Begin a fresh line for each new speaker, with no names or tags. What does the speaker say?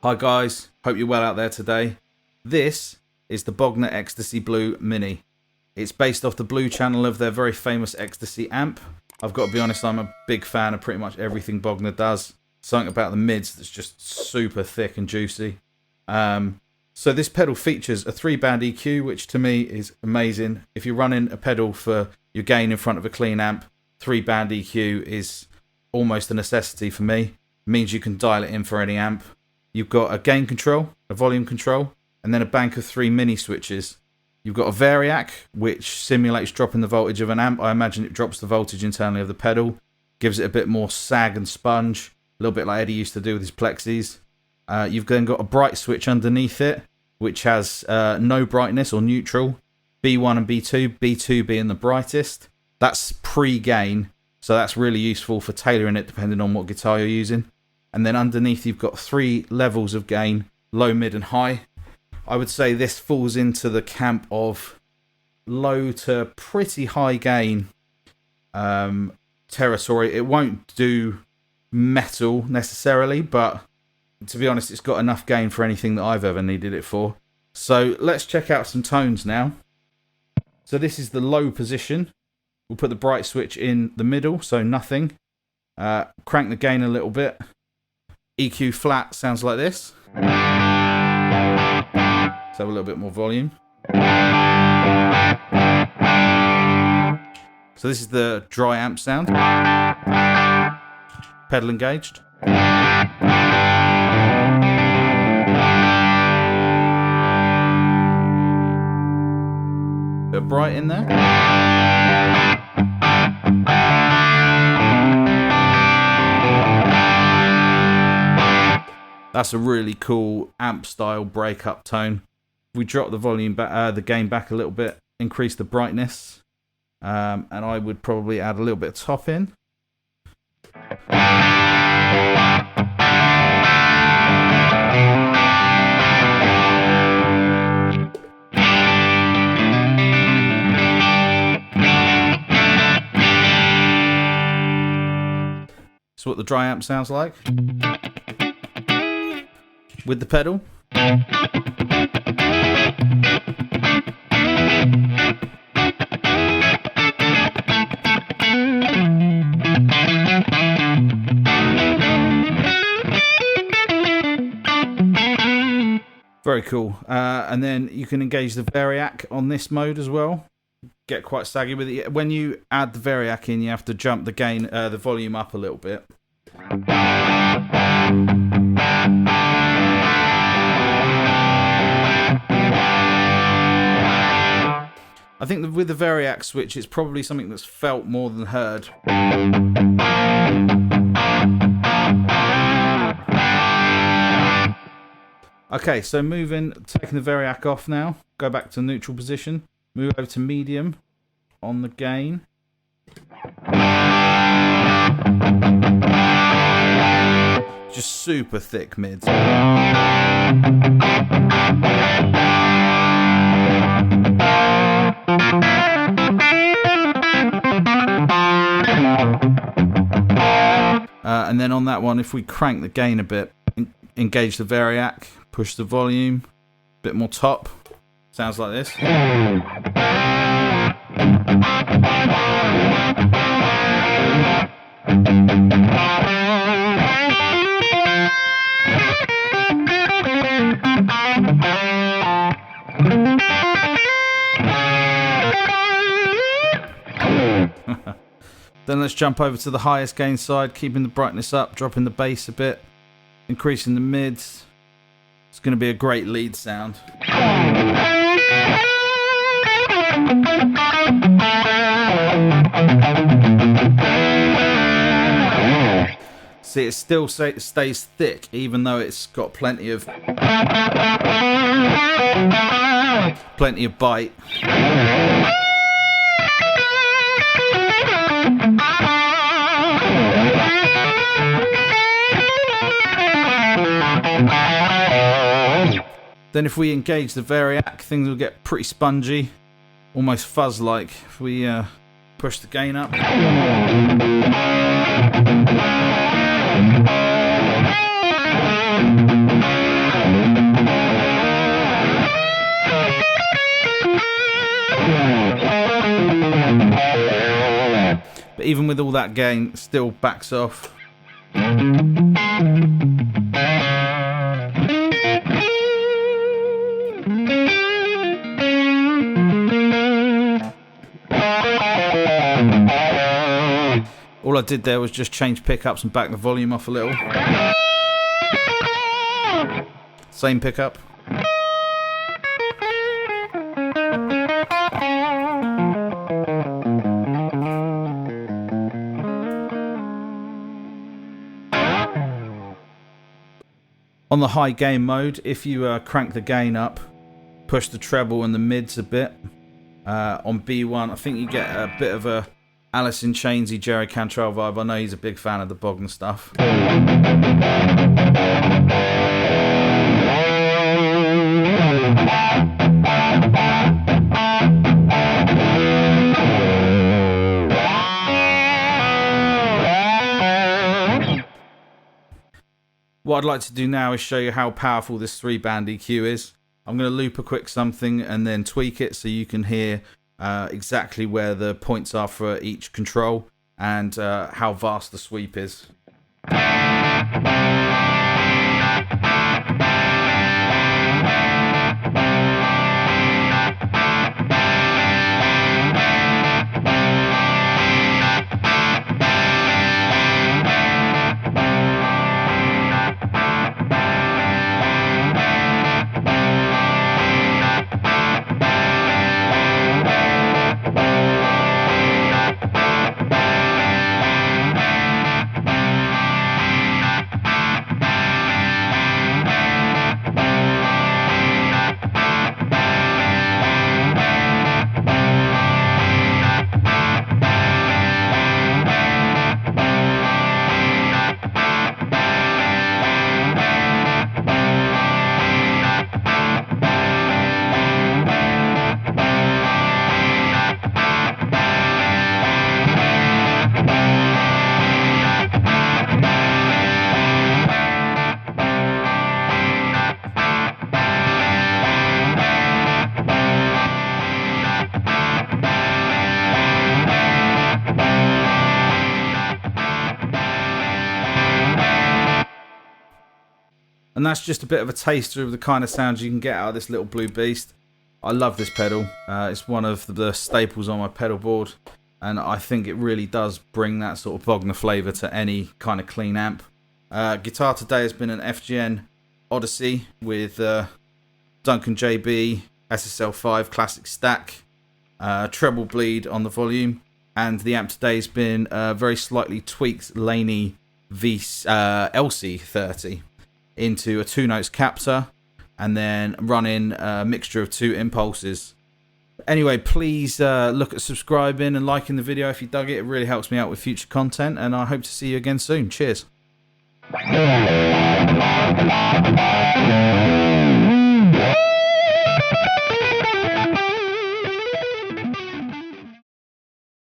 Hi guys, hope you're well out there today. This is the Bogner Ecstasy Blue Mini. It's based off the Blue channel of their very famous Ecstasy amp. I've got to be honest, I'm a big fan of pretty much everything Bogner does. Something about the mids that's just super thick and juicy. So this pedal features a 3-band EQ, which to me is amazing. If you're running a pedal for your gain in front of a clean amp, 3-band EQ is almost a necessity for me. It means you can dial it in for any amp. You've got a gain control, a volume control, and then a bank of 3 mini switches. You've got a variac, which simulates dropping the voltage of an amp. I imagine it drops the voltage internally of the pedal, gives it a bit more sag and sponge, a little bit like Eddie used to do with his plexis. You've then got a bright switch underneath it, which has no brightness or neutral, B1 and B2, B2 being the brightest. That's pre-gain, so that's really useful for tailoring it depending on what guitar you're using. And then underneath you've got 3 levels of gain, low, mid and high. I would say this falls into the camp of low to pretty high gain territory. It won't do metal necessarily, but to be honest, it's got enough gain for anything that I've ever needed it for. So let's check out some tones now. So this is the low position. We'll put the bright switch in the middle, so nothing. Crank the gain a little bit. EQ flat sounds like this. Let's have a little bit more volume. So this is the dry amp sound. Pedal engaged. Bit of bright in there. That's a really cool amp style breakup tone. If we drop the volume back, the gain back a little bit, increase the brightness, and I would probably add a little bit of top in. So what the dry amp sounds like. With the pedal. Very cool. And then you can engage the variac on this mode as well. Get quite saggy with it. When you add the variac in, you have to jump the gain, the volume up a little bit. I think that with the variac switch, it's probably something that's felt more than heard. Okay, so taking the variac off now. Go back to neutral position. Move over to medium on the gain. Just super thick mids. And then on that one, if we crank the gain a bit, engage the variac, push the volume, a bit more top, sounds like this. Then let's jump over to the highest gain side, keeping the brightness up, dropping the bass a bit, increasing the mids. It's going to be a great lead sound. See, it still stays thick, even though it's got plenty of bite. Then if we engage the variac, things will get pretty spongy, almost fuzz-like if we push the gain up. But even with all that gain, it still backs off. All I did there was just change pickups and back the volume off a little. Same pickup. On the high gain mode, if you crank the gain up, push the treble and the mids a bit, on B1, I think you get a bit of a Alice in Chainsy Jerry Cantrell vibe. I know he's a big fan of the Bogner stuff. What I'd like to do now is show you how powerful this 3-band EQ is. I'm going to loop a quick something and then tweak it so you can hear exactly where the points are for each control and how vast the sweep is. And that's just a bit of a taster of the kind of sounds you can get out of this little blue beast. I love this pedal. It's one of the staples on my pedal board, and I think it really does bring that sort of Bogner flavour to any kind of clean amp. Guitar today has been an FGN Odyssey with Duncan JB, SSL5 classic stack, treble bleed on the volume, and the amp today has been very slightly tweaked Laney LC30 into a 2 Notes Captor, and then running a mixture of 2 impulses. Anyway, please look at subscribing and liking the video if you dug it. It really helps me out with future content, and I hope to see you again soon. Cheers.